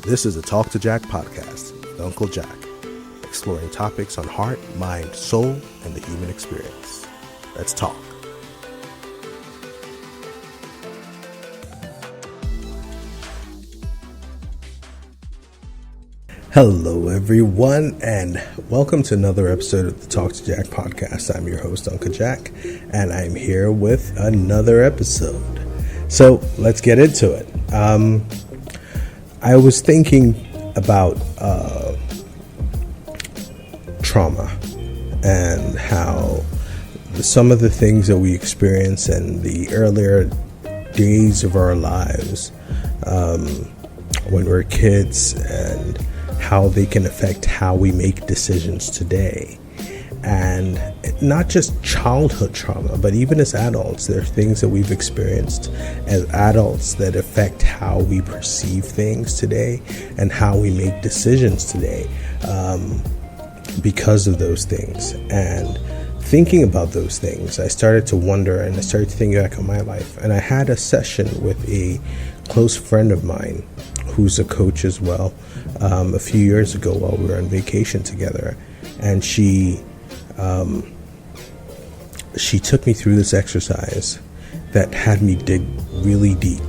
This is a Talk2Jack podcast with UnkuJack, exploring topics on heart, mind, soul, and the human experience. Let's talk. Hello, everyone, and welcome to another episode of the Talk2Jack podcast. I'm your host, UnkuJack, and I'm here with another episode. So let's get into it. I was thinking about trauma and how some of the things that we experience in the earlier days of our lives when we're kids, and how they can affect how we make decisions today. And not just childhood trauma, but even as adults, there are things that we've experienced as adults that affect how we perceive things today and how we make decisions today because of those things. And thinking about those things, I started to wonder, and I started to think back on my life. And I had a session with a close friend of mine who's a coach as well, a few years ago while we were on vacation together. And she took me through this exercise that had me dig really deep.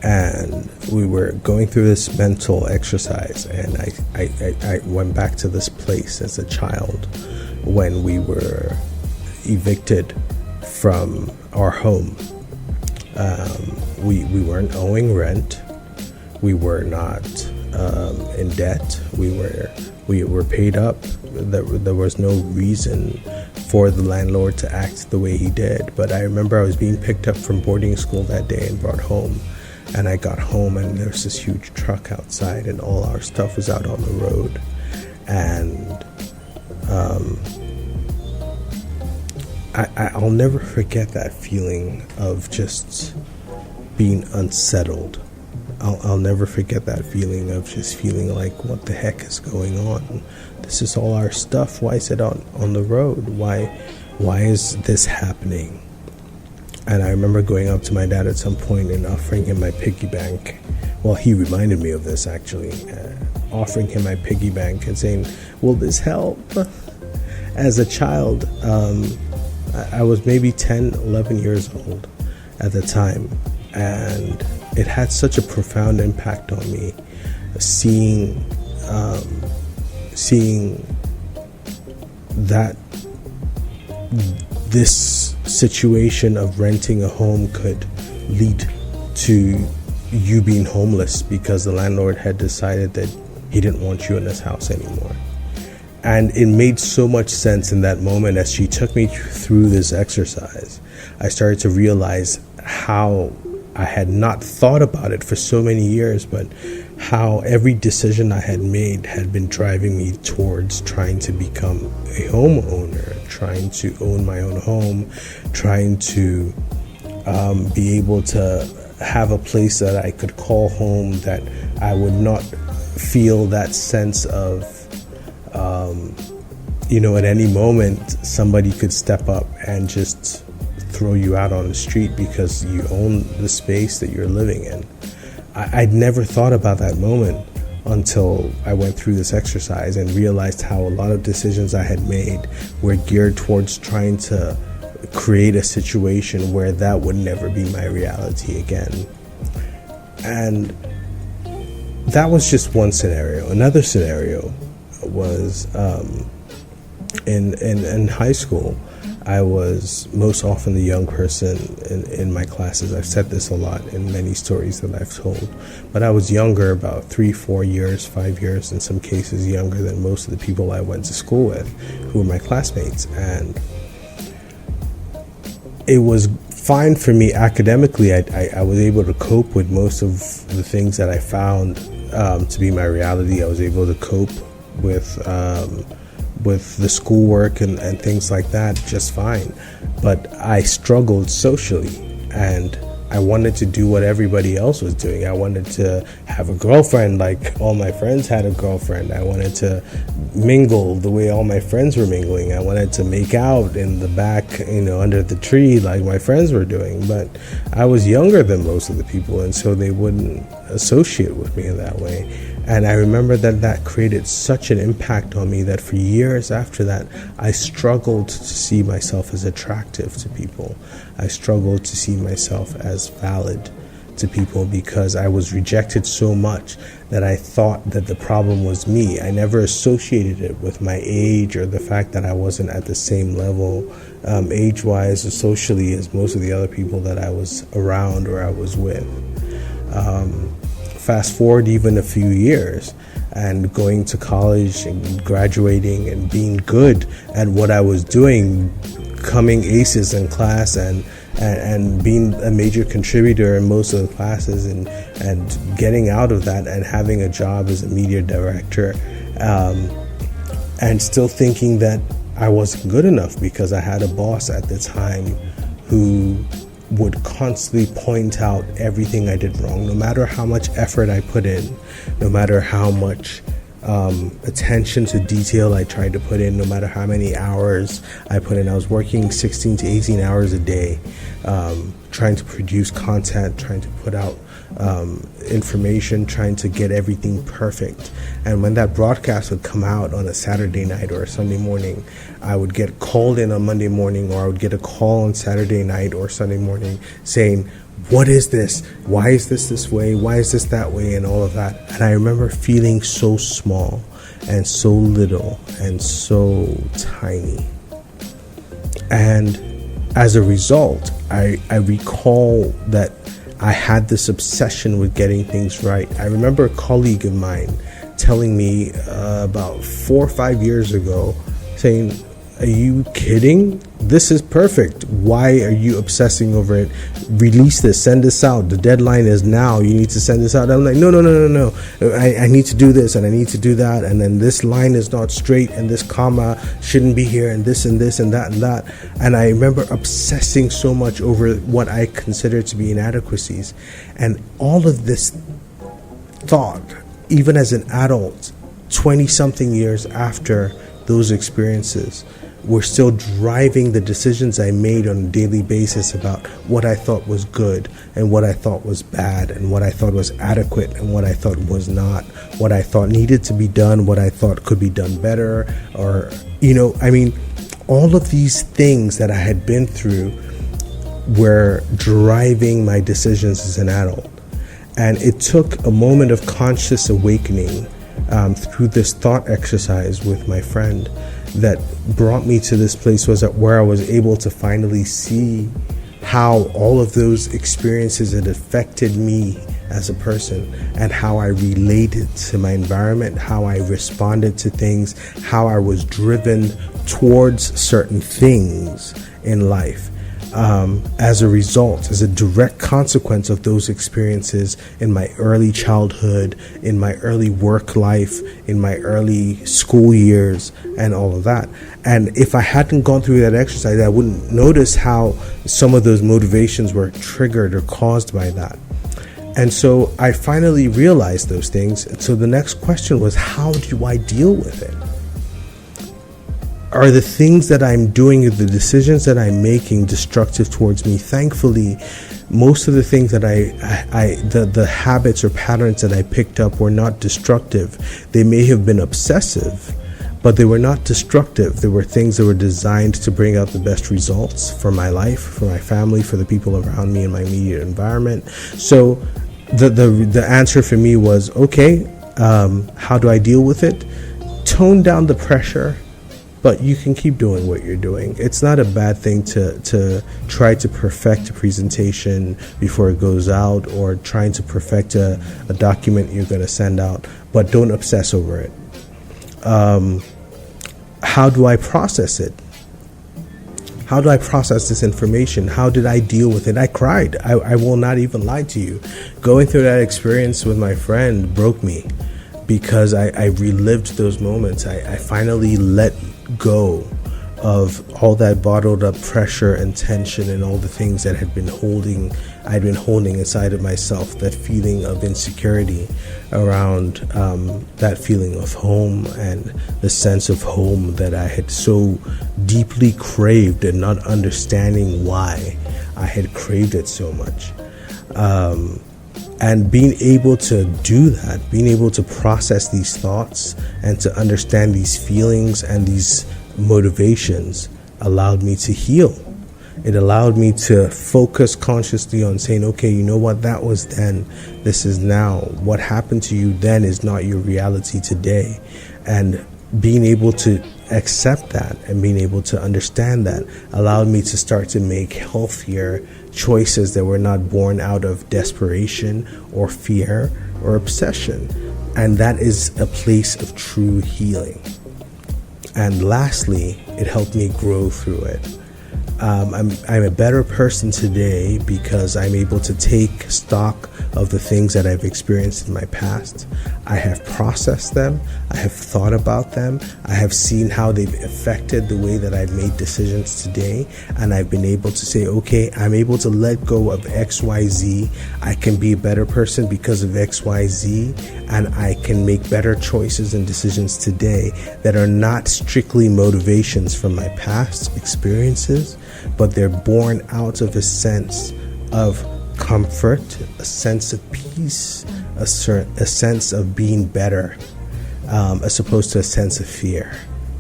And we were going through this mental exercise, and I went back to this place as a child when we were evicted from our home. We weren't owing rent. We were not in debt. We were paid up. There was no reason for the landlord to act the way he did. But I remember I was being picked up from boarding school that day and brought home. And I got home, and there was this huge truck outside, and all our stuff was out on the road. And I'll never forget that feeling of just being unsettled. I'll never forget that feeling of just feeling like, what the heck is going on? This is all our stuff. Why is it on the road? Why is this happening? And I remember going up to my dad at some point and offering him my piggy bank. Well, he reminded me of this, actually. Offering him my piggy bank and saying, will this help? As a child, I was maybe 10, 11 years old at the time. And it had such a profound impact on me, seeing that this situation of renting a home could lead to you being homeless because the landlord had decided that he didn't want you in his house anymore. And it made so much sense in that moment. As she took me through this exercise, I started to realize how I had not thought about it for so many years, but how every decision I had made had been driving me towards trying to become a homeowner, trying to own my own home, trying to be able to have a place that I could call home, that I would not feel that sense of, at any moment somebody could step up and just throw you out on the street because you own the space that you're living in. I'd never thought about that moment until I went through this exercise and realized how a lot of decisions I had made were geared towards trying to create a situation where that would never be my reality again. And that was just one scenario. Another scenario was in high school. I was most often the young person in my classes. I've said this a lot in many stories that I've told. But I was younger, about 3, 4 years, 5 years, in some cases younger than most of the people I went to school with, who were my classmates. And it was fine for me academically. I was able to cope with most of the things that I found to be my reality. I was able to cope with the schoolwork and things like that just fine. But I struggled socially, and I wanted to do what everybody else was doing. I wanted to have a girlfriend like all my friends had a girlfriend. I wanted to mingle the way all my friends were mingling. I wanted to make out in the back, under the tree like my friends were doing. But I was younger than most of the people, and so they wouldn't associate with me in that way. And I remember that created such an impact on me that for years after that, I struggled to see myself as attractive to people. I struggled to see myself as valid to people because I was rejected so much that I thought that the problem was me. I never associated it with my age or the fact that I wasn't at the same level age-wise or socially as most of the other people that I was around or I was with. Fast forward even a few years and going to college and graduating and being good at what I was doing, coming aces in class and being a major contributor in most of the classes and getting out of that and having a job as a media director, and still thinking that I wasn't good enough because I had a boss at the time who would constantly point out everything I did wrong, no matter how much effort I put in, no matter how much attention to detail I tried to put in, no matter how many hours I put in. I was working 16 to 18 hours a day, trying to produce content, trying to put out information, trying to get everything perfect. And when that broadcast would come out on a Saturday night or a Sunday morning, I would get called in on Monday morning, or I would get a call on Saturday night or Sunday morning saying, what is this? Why is this way? Why is this that way? And all of that. And I remember feeling so small and so little and so tiny. And as a result, I recall that I had this obsession with getting things right. I remember a colleague of mine telling me about 4 or 5 years ago, saying, are you kidding? This is perfect. Why are you obsessing over it? Release this, send this out. The deadline is now. You need to send this out. I'm like, no. I need to do this and I need to do that. And then this line is not straight and this comma shouldn't be here and this and this and that and that. And I remember obsessing so much over what I considered to be inadequacies. And all of this thought, even as an adult, 20-something years after those experiences, were still driving the decisions I made on a daily basis about what I thought was good and what I thought was bad and what I thought was adequate and what I thought was not, what I thought needed to be done, what I thought could be done better, or, all of these things that I had been through were driving my decisions as an adult. And it took a moment of conscious awakening through this thought exercise with my friend that brought me to this place where I was able to finally see how all of those experiences had affected me as a person and how I related to my environment, how I responded to things, how I was driven towards certain things in life. As a result, as a direct consequence of those experiences in my early childhood, in my early work life, in my early school years, and all of that. And if I hadn't gone through that exercise, I wouldn't notice how some of those motivations were triggered or caused by that. And so I finally realized those things. And so the next question was, how do I deal with it? Are the things that I'm doing, the decisions that I'm making, destructive towards me? Thankfully, most of the things that the habits or patterns that I picked up were not destructive. They may have been obsessive, but they were not destructive. They were things that were designed to bring out the best results for my life, for my family, for the people around me in my immediate environment. So the answer for me was, okay, how do I deal with it? Tone down the pressure, but you can keep doing what you're doing. It's not a bad thing to try to perfect a presentation before it goes out, or trying to perfect a document you're going to send out, but don't obsess over it. How do I process it? How do I process this information? How did I deal with it? I cried. I will not even lie to you. Going through that experience with my friend broke me, because I relived those moments. I finally let go of all that bottled up pressure and tension and all the things that I'd been holding inside of myself, that feeling of insecurity around that feeling of home and the sense of home that I had so deeply craved, and not understanding why I had craved it so much. And being able to do that, being able to process these thoughts and to understand these feelings and these motivations allowed me to heal. It allowed me to focus consciously on saying, okay, you know what, that was then, this is now. What happened to you then is not your reality today. And being able to accept that and being able to understand that allowed me to start to make healthier choices that were not born out of desperation or fear or obsession. And that is a place of true healing. And lastly, it helped me grow through it. I'm a better person today because I'm able to take stock of the things that I've experienced in my past. I have processed them. I have thought about them. I have seen how they've affected the way that I've made decisions today. And I've been able to say, okay, I'm able to let go of XYZ. I can be a better person because of XYZ. And I can make better choices and decisions today that are not strictly motivations from my past experiences, but they're born out of a sense of comfort, a sense of peace, a sense of being better, as opposed to a sense of fear,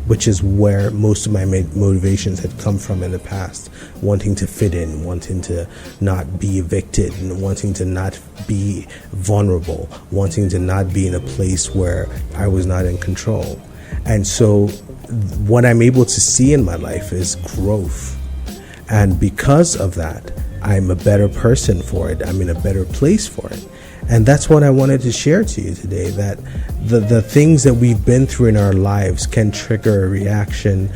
which is where most of my motivations had come from in the past. Wanting to fit in, wanting to not be evicted, and wanting to not be vulnerable, wanting to not be in a place where I was not in control. And so what I'm able to see in my life is growth. And because of that, I'm a better person for it. I'm in a better place for it. And that's what I wanted to share to you today, that the things that we've been through in our lives can trigger a reaction.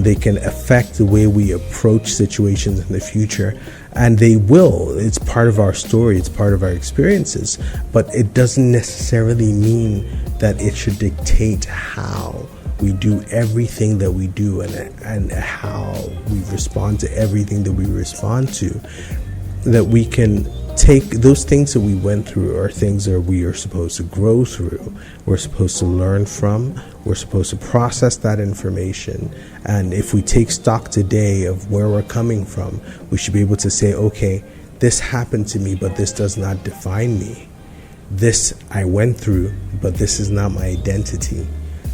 They can affect the way we approach situations in the future. And they will. It's part of our story. It's part of our experiences. But it doesn't necessarily mean that it should dictate how we do everything that we do and how we respond to everything that we respond to. That we can take those things that we went through are things that we are supposed to grow through. We're supposed to learn from. We're supposed to process that information. And if we take stock today of where we're coming from, we should be able to say, okay, this happened to me, but this does not define me. This I went through, but this is not my identity.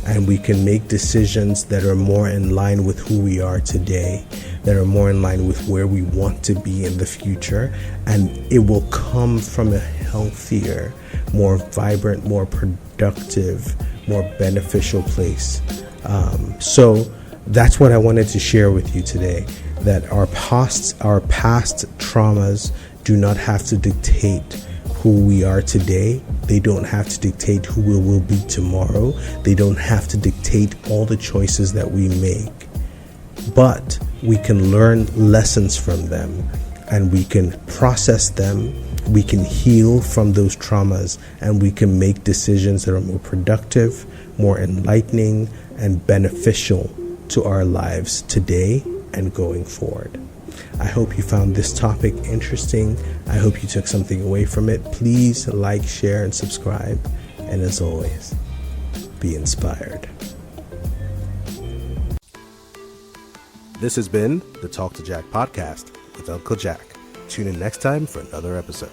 And we can make decisions that are more in line with who we are today, that are more in line with where we want to be in the future. And it will come from a healthier, more vibrant, more productive, more beneficial place. So that's what I wanted to share with you today, that our past traumas do not have to dictate who we are today. They don't have to dictate who we will be tomorrow. They don't have to dictate all the choices that we make. But we can learn lessons from them, and we can process them. We can heal from those traumas, and we can make decisions that are more productive, more enlightening, and beneficial to our lives today and going forward. I hope you found this topic interesting. I hope you took something away from it. Please like, share, and subscribe. And as always, be inspired. This has been the Talk2Jack podcast with UnkuJack. Tune in next time for another episode.